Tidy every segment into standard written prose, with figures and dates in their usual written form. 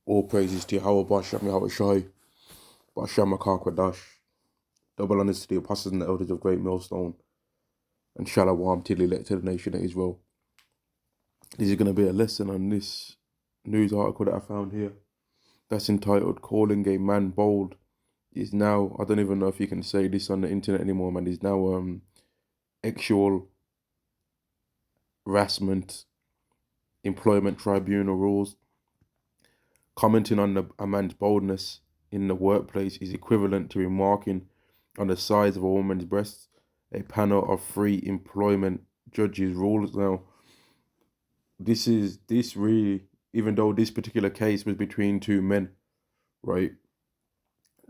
All praises to Yahweh Bashem Yahweh Shai, Bashem Makar double honors to the apostles and the elders of Great Millstone, and Shalom to the elect to the nation of Israel. This is going to be a lesson on this news article that I found here that's entitled Calling a Man Bold is now, I don't even know if you can say this on the internet anymore, man, is now actual harassment employment tribunal rules. Commenting on a man's boldness in the workplace is equivalent to remarking on the size of a woman's breasts. A panel of free employment judges rules. Now, this really, even though this particular case was between two men, right?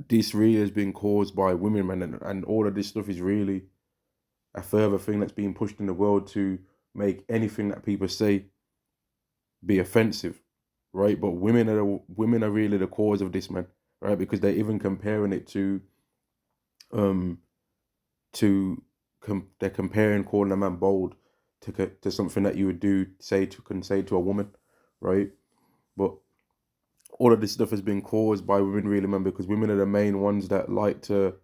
This really has been caused by women, man, and all of this stuff is really a further thing that's being pushed in the world to make anything that people say be offensive, right? But women are really the cause of this, man, right? Because they're even comparing it to they're comparing calling a man bold to something that you would say to a woman, right? But all of this stuff has been caused by women, really, man, because women are the main ones that like to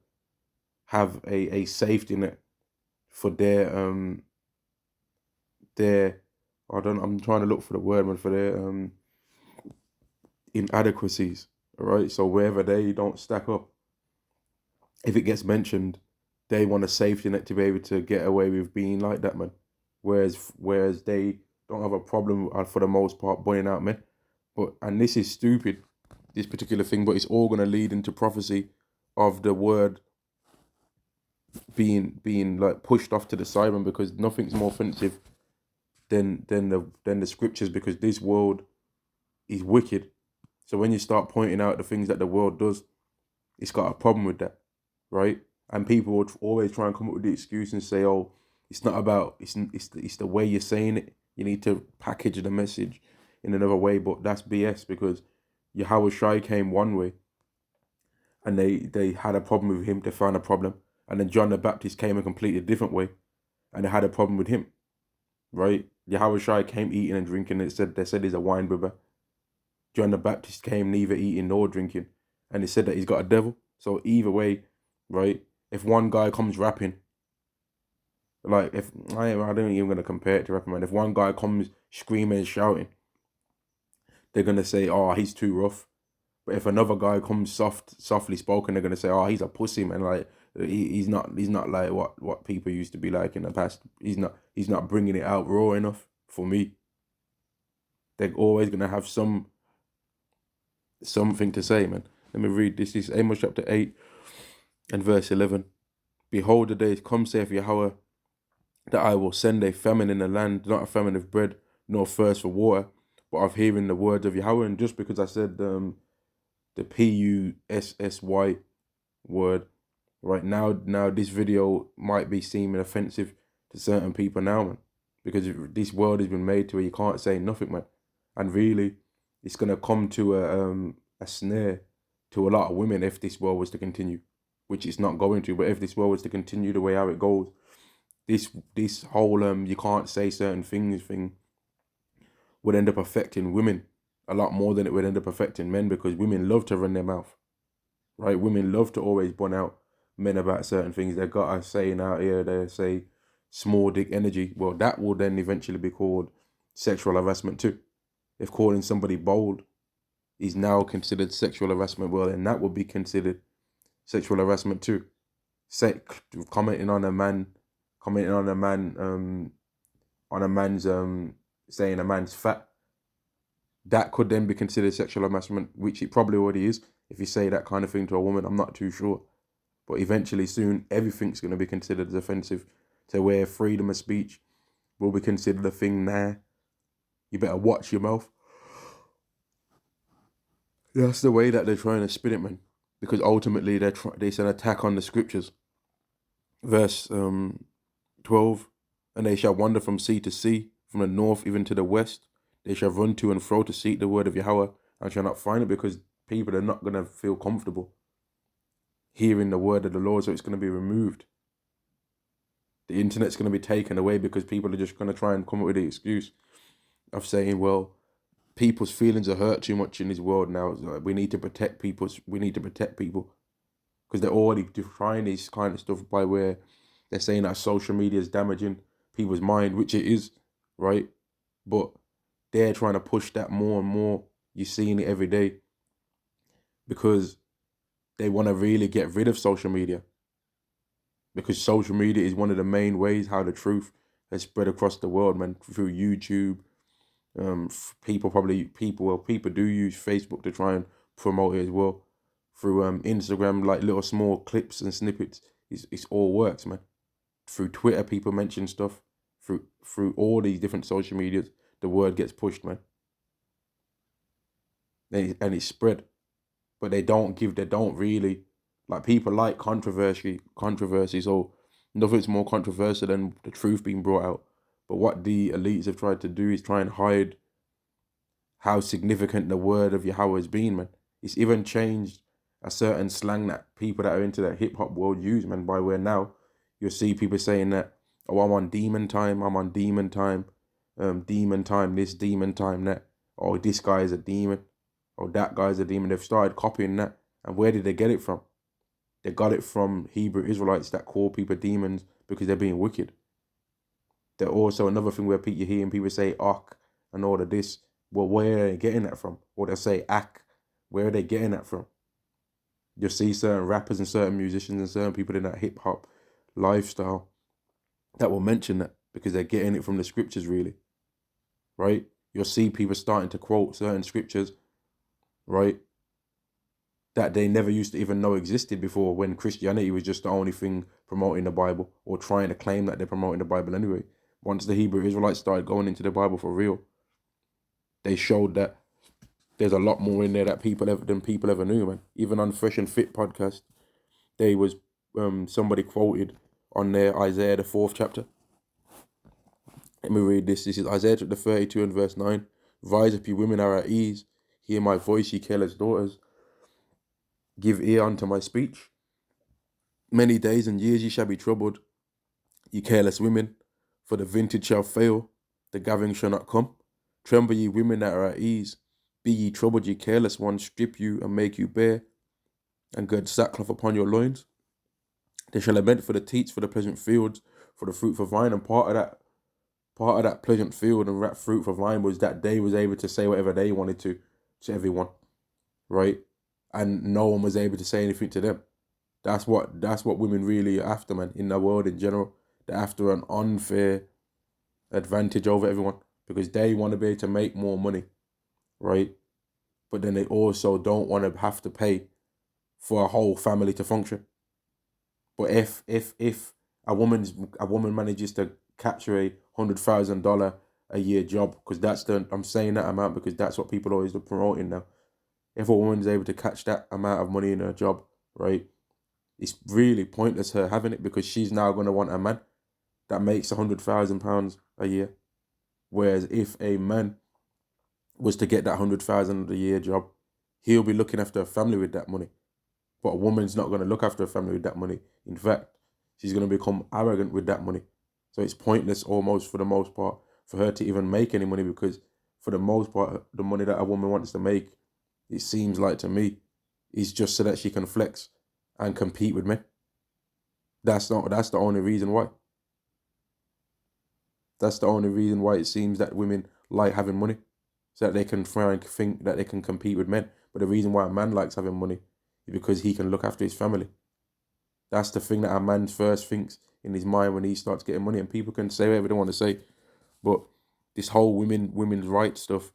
have a safety net for their I'm trying to look for the word, man, for their inadequacies, all right? So wherever they don't stack up, if it gets mentioned, they want a safety net to be able to get away with being like that, man. Whereas they don't have a problem for the most part pointing out men. And this is stupid, this particular thing, but it's all gonna lead into prophecy of the word being like pushed off to the side, man, because nothing's more offensive than the scriptures, because this world is wicked. So when you start pointing out the things that the world does, it's got a problem with that, right? And people would always try and come up with the excuse and say, "Oh, it's not about it's the way you're saying it. You need to package the message in another way." But that's BS, because Yahweh Shai came one way, and they had a problem with him. They found a problem, and then John the Baptist came a completely different way, and they had a problem with him, right? Yahweh Shai came eating and drinking. And they said he's a wine bibber. John the Baptist came neither eating nor drinking, and they said that he's got a devil. So either way, right? If one guy comes rapping, like if I don't even gonna compare it to rapping, man. If one guy comes screaming and shouting, they're gonna say, "Oh, he's too rough." But if another guy comes softly spoken, they're gonna say, "Oh, he's a pussy, man. Like he's not like what people used to be like in the past. He's not bringing it out raw enough for me." They're always gonna have something to say, man. Let me read this. This is Amos chapter 8 and verse 11. Behold, the days come, saith Yahweh, that I will send a famine in the land, not a famine of bread, nor thirst for water, but of hearing the words of Yahweh. And just because I said the PUSSY word, right now this video might be seeming offensive to certain people now, man, because this world has been made to where you can't say nothing, man. And really, it's gonna come to a snare to a lot of women if this world was to continue, which it's not going to. But if this world was to continue the way how it goes, this whole you can't say certain things thing would end up affecting women a lot more than it would end up affecting men, because women love to run their mouth, right? Women love to always bun out men about certain things. They've got a saying out here, they say small dick energy. Well, that will then eventually be called sexual harassment too. If calling somebody bold is now considered sexual harassment, well, then that would be considered sexual harassment too. Say, commenting on a man, on a man's saying a man's fat, that could then be considered sexual harassment, which it probably already is. If you say that kind of thing to a woman, I'm not too sure. But eventually, soon, everything's going to be considered as offensive, to where freedom of speech will be considered a thing now. You better watch your mouth. That's the way that they're trying to spin it, man. Because ultimately, it's an attack on the scriptures. Verse 12, and they shall wander from sea to sea, from the north even to the west. They shall run to and fro to seek the word of Yahweh, and shall not find it, because people are not going to feel comfortable hearing the word of the Lord, so it's going to be removed. The internet's going to be taken away, because people are just going to try and come up with the excuse of saying, well, people's feelings are hurt too much in this world now. It's like we need to protect people because they're already trying this kind of stuff by where they're saying that social media is damaging people's mind, which it is, right? But they're trying to push that more and more. You're seeing it every day because they want to really get rid of social media, because social media is one of the main ways how the truth has spread across the world, man, through YouTube. People do use Facebook to try and promote it as well. Through Instagram, like little small clips and snippets. It's all works, man. Through Twitter, people mention stuff. Through all these different social medias, the word gets pushed, man. And it's spread. But they don't really, like, people like controversy, so nothing's more controversial than the truth being brought out. But what the elites have tried to do is try and hide how significant the word of Yahweh has been, man. It's even changed a certain slang that people that are into that hip hop world use, man, by where now you'll see people saying that, oh, I'm on demon time, demon time this, demon time that, oh, this guy is a demon, or that guy's a demon. They've started copying that. And where did they get it from? They got it from Hebrew Israelites that call people demons because they're being wicked. They're also another thing where you're hearing people say "ak" and all of this. Well, where are they getting that from? Or they say "ak." Where are they getting that from? You'll see certain rappers and certain musicians and certain people in that hip hop lifestyle that will mention that because they're getting it from the scriptures, really. Right? You'll see people starting to quote certain scriptures, right, that they never used to even know existed before, when Christianity was just the only thing promoting the Bible, or trying to claim that they're promoting the Bible anyway. Once the Hebrew Israelites started going into the Bible for real, they showed that there's a lot more in there that people ever knew, man. Even on Fresh and Fit podcast, they was somebody quoted on their Isaiah the 4th chapter. Let me read this. This is Isaiah chapter 32 and verse 9. Rise up, you women are at ease. Hear my voice, ye careless daughters. Give ear unto my speech. Many days and years ye shall be troubled, ye careless women, for the vintage shall fail, the gathering shall not come. Tremble, ye women that are at ease. Be ye troubled, ye careless ones. Strip you and make you bare, and gird sackcloth upon your loins. They shall lament for the teats, for the pleasant fields, for the fruit for vine. And part of that pleasant field and that fruit for vine was that they was able to say whatever they wanted to everyone, right? And no one was able to say anything to them. That's what women really are after, man, in the world in general. They're after an unfair advantage over everyone because they want to be able to make more money, right? But then they also don't want to have to pay for a whole family to function. But if a woman manages to capture $100,000 a year job, because I'm saying that amount because that's what people always are promoting now. If a woman's able to catch that amount of money in her job, right, it's really pointless her having it, because she's now going to want a man that makes £100,000 a year. Whereas if a man was to get that $100,000 a year job, he'll be looking after a family with that money. But a woman's not going to look after a family with that money. In fact, she's going to become arrogant with that money. So it's pointless almost, for the most part, for her to even make any money, because for the most part, the money that a woman wants to make, it seems like to me, is just so that she can flex and compete with men. That's the only reason why. That's the only reason why it seems that women like having money, so that they can try and think that they can compete with men. But the reason why a man likes having money is because he can look after his family. That's the thing that a man first thinks in his mind when he starts getting money. And people can say whatever they want to say, but this whole women's rights stuff,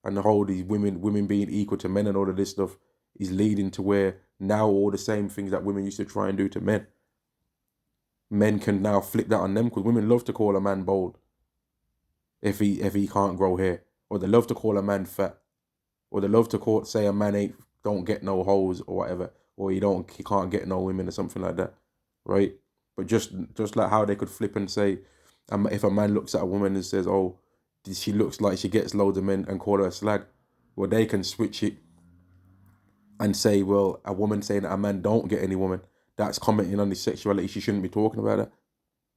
and the whole these women being equal to men and all of this stuff, is leading to where now all the same things that women used to try and do to men can now flip that on them, because women love to call a man bold if he can't grow hair, or they love to call a man fat, or they love to say a man don't get no hoes or whatever, or he can't get no women or something like that, right? But just like how they could flip and say, if a man looks at a woman and says, oh, she looks like she gets loads of men, and call her a slag, well, they can switch it and say, well, a woman saying that a man don't get any woman, that's commenting on his sexuality, she shouldn't be talking about that.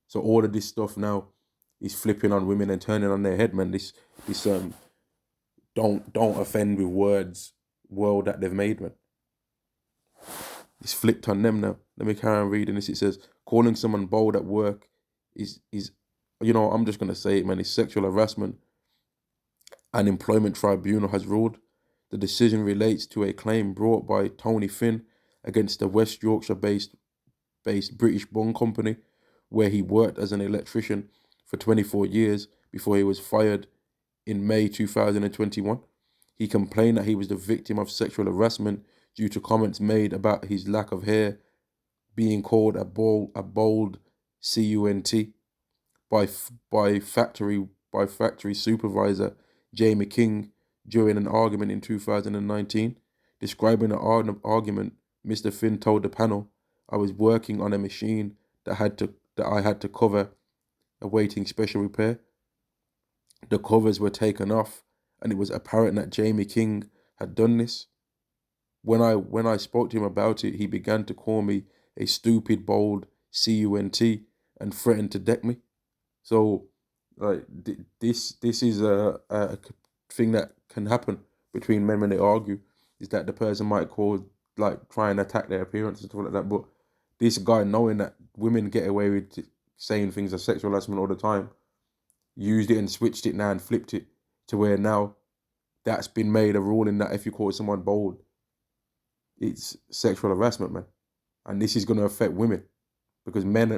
So all of this stuff now is flipping on women and turning on their head, man. This don't offend with words, world that they've made, man. It's flipped on them now. Let me carry on reading this. It says, calling someone bold at work is I'm just gonna say it, man. It's sexual harassment. An employment tribunal has ruled. The decision relates to a claim brought by Tony Finn against the West Yorkshire-based British Bond Company, where he worked as an electrician for 24 years before he was fired in May 2021. He complained that he was the victim of sexual harassment due to comments made about his lack of hair, being called a bold cunt by factory supervisor Jamie King during an argument in 2019. Describing the argument, Mr. Finn told the panel, "I was working on a machine that I had to cover, awaiting special repair. The covers were taken off, and it was apparent that Jamie King had done this. When I spoke to him about it, he began to call me a stupid, bold cunt and threatened to deck me." So, like, this is a thing that can happen between men when they argue, is that the person might try and attack their appearance and stuff like that. But this guy, knowing that women get away with saying things of sexual harassment all the time, used it and switched it now and flipped it to where now that's been made a ruling that if you call someone bold, it's sexual harassment, man. And this is going to affect women, because men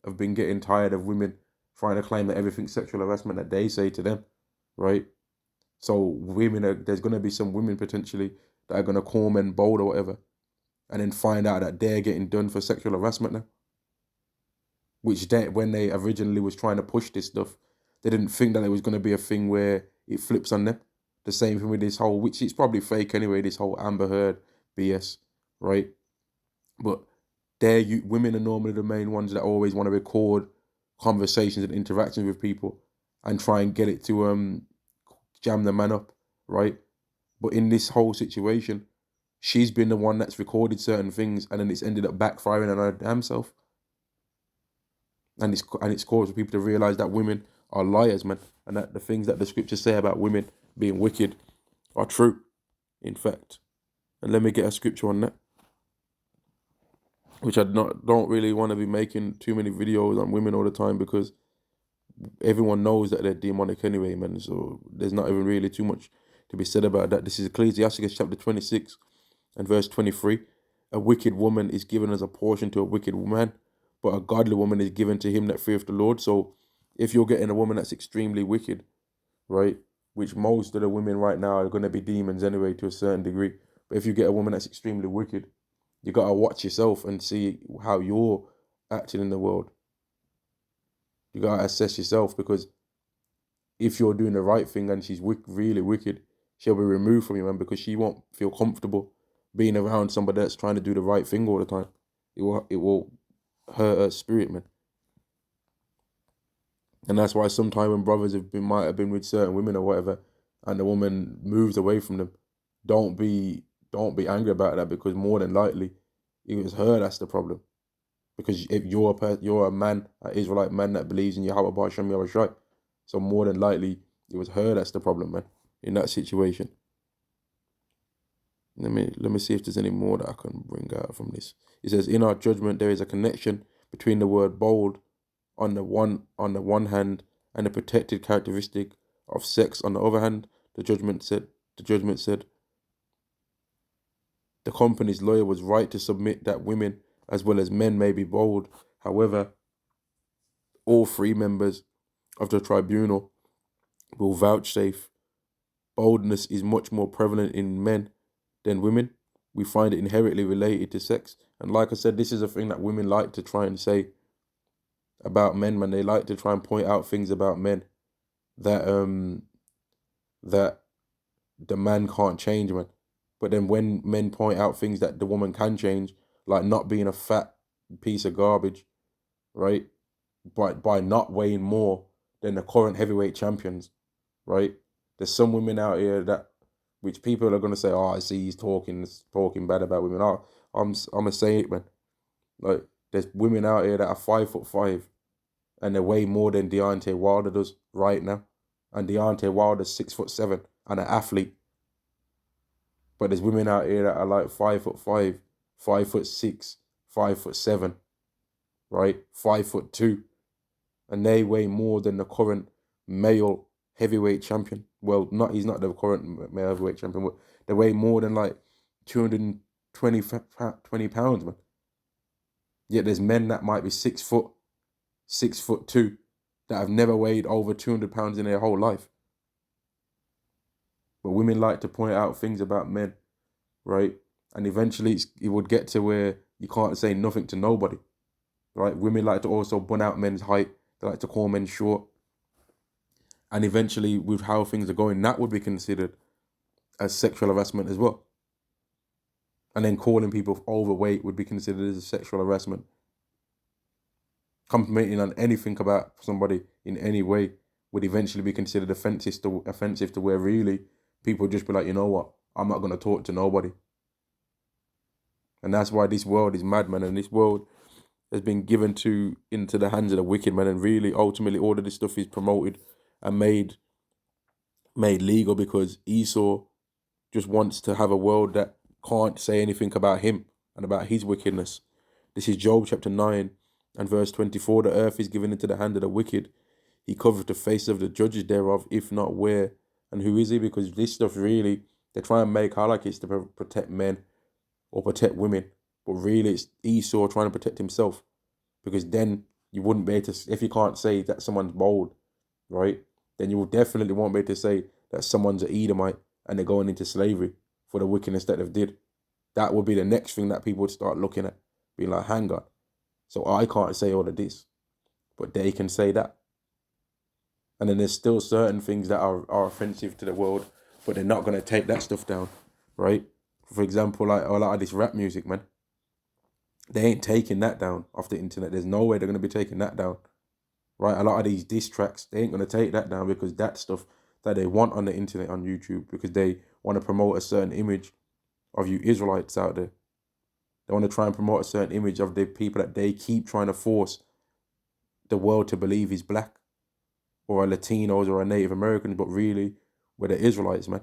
have been getting tired of women trying to claim that everything's sexual harassment that they say to them, right? So there's going to be some women potentially that are going to call men bold or whatever, and then find out that they're getting done for sexual harassment now. When they originally was trying to push this stuff, they didn't think that it was going to be a thing where it flips on them. The same thing with this whole, which it's probably fake anyway, this whole Amber Heard BS, right? But women are normally the main ones that always want to record conversations and interactions with people and try and get it to jam the man up, right? But in this whole situation, she's been the one that's recorded certain things, and then it's ended up backfiring on her damn self. And it's caused people to realize that women are liars, man, and that the things that the scriptures say about women being wicked are true, in fact. And let me get a scripture on that, which don't really want to be making too many videos on women all the time, because everyone knows that they're demonic anyway, man. So there's not even really too much to be said about that. This is Ecclesiastes chapter 26 and verse 23. A wicked woman is given as a portion to a wicked man, but a godly woman is given to him that feareth the Lord. So if you're getting a woman that's extremely wicked, right, which most of the women right now are going to be demons anyway to a certain degree, but if you get a woman that's extremely wicked, you got to watch yourself and see how you're acting in the world. You got to assess yourself, because if you're doing the right thing and she's really wicked, she'll be removed from you, man, because she won't feel comfortable being around somebody that's trying to do the right thing all the time. It will hurt her spirit, man. And that's why sometimes when brothers might have been with certain women or whatever, and the woman moves away from them, don't be angry about that, because more than likely it was her that's the problem. Because if you're a man, an Israelite man that believes in Yahweh B'Shem Yahushai, so more than likely it was her that's the problem, man, in that situation. Let me see if there's any more that I can bring out from this. It says, in our judgment there is a connection between the word bold on the one hand and the protected characteristic of sex on the other hand. The judgment said the company's lawyer was right to submit that women as well as men may be bold. However, all three members of the tribunal will vouchsafe boldness is much more prevalent in men than women. We find it inherently related to sex. And like I said, this is a thing that women like to try and say about men, man. They like to try and point out things about men that that the man can't change, man. But then when men point out things that the woman can change, like not being a fat piece of garbage, right? By not weighing more than the current heavyweight champions, right? There's some women out here which people are gonna say, oh, I see he's talking bad about women. Oh, I'm gonna say it, man. Like, there's women out here that are 5'5" and they weigh more than Deontay Wilder does right now, and Deontay Wilder's 6'7" and an athlete. But there's women out here that are like 5'5", 5'6", 5'7", right? 5'2", and they weigh more than the current male heavyweight champion. Well, he's not the current male heavyweight champion, but they weigh more than like 220 pounds, man. Yet there's men that might be 6 foot, 6'2", that have never weighed over 200 pounds in their whole life. But women like to point out things about men, right? And eventually it would get to where you can't say nothing to nobody, right? Women like to also bun out men's height. They like to call men short. And eventually, with how things are going, that would be considered as sexual harassment as well. And then calling people overweight would be considered as sexual harassment. Complimenting on anything about somebody in any way would eventually be considered offensive to where really people would just be like, you know what, I'm not going to talk to nobody. And that's why this world is mad, man. And this world has been given into the hands of the wicked, man. And really, ultimately, all of this stuff is promoted and made legal because Esau just wants to have a world that can't say anything about him and about his wickedness. This is Job chapter 9 and verse 24. The earth is given into the hand of the wicked. He covereth the face of the judges thereof, if not where. And who is he? Because this stuff really, they try and make out like it's to protect men or protect women. But really, it's Esau trying to protect himself. Because then you wouldn't be able to, if you can't say that someone's bold, right? Then you will definitely won't be able to say that someone's an Edomite and they're going into slavery for the wickedness that they've did. That would be the next thing that people would start looking at, being like, hang on. So I can't say all of this, but they can say that. And then there's still certain things that are offensive to the world, but they're not going to take that stuff down, right? For example, like a lot of this rap music, man. They ain't taking that down off the internet. There's no way they're going to be taking that down, right? A lot of these diss tracks, they ain't going to take that down because that's stuff that they want on the internet, on YouTube, because they want to promote a certain image of you Israelites out there. They want to try and promote a certain image of the people that they keep trying to force the world to believe is black or are Latinos or are Native Americans, but really we're the Israelites, man.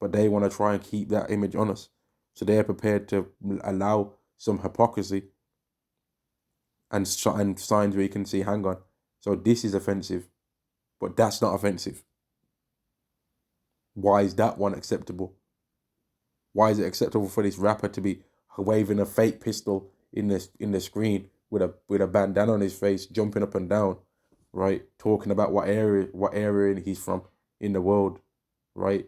But they want to try and keep that image on us. So they're prepared to allow some hypocrisy and signs where you can see, hang on, so this is offensive, but that's not offensive. Why is that one acceptable? Why is it acceptable for this rapper to be waving a fake pistol in the screen with a bandana on his face, jumping up and down, right? Talking about what area he's from in the world, right?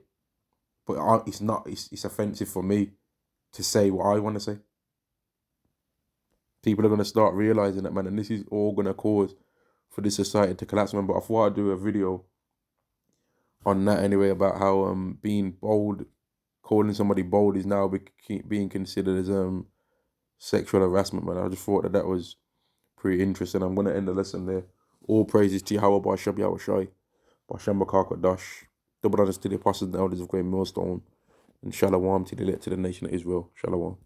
But it's not. It's offensive for me to say what I want to say. People are going to start realizing that, man, and this is all going to cause for this society to collapse, man. But I thought I'd do a video on that anyway about how being bold, calling somebody bold, is now being considered as sexual harassment, man. I just thought that was pretty interesting. I'm going to end the lesson there. All praises to Yahweh by Shabbi Yahweh Bashem Bakar Dash. Double honors to the apostles and elders of Great Millstone. And Shalom to the elect to the nation of Israel. Shalom.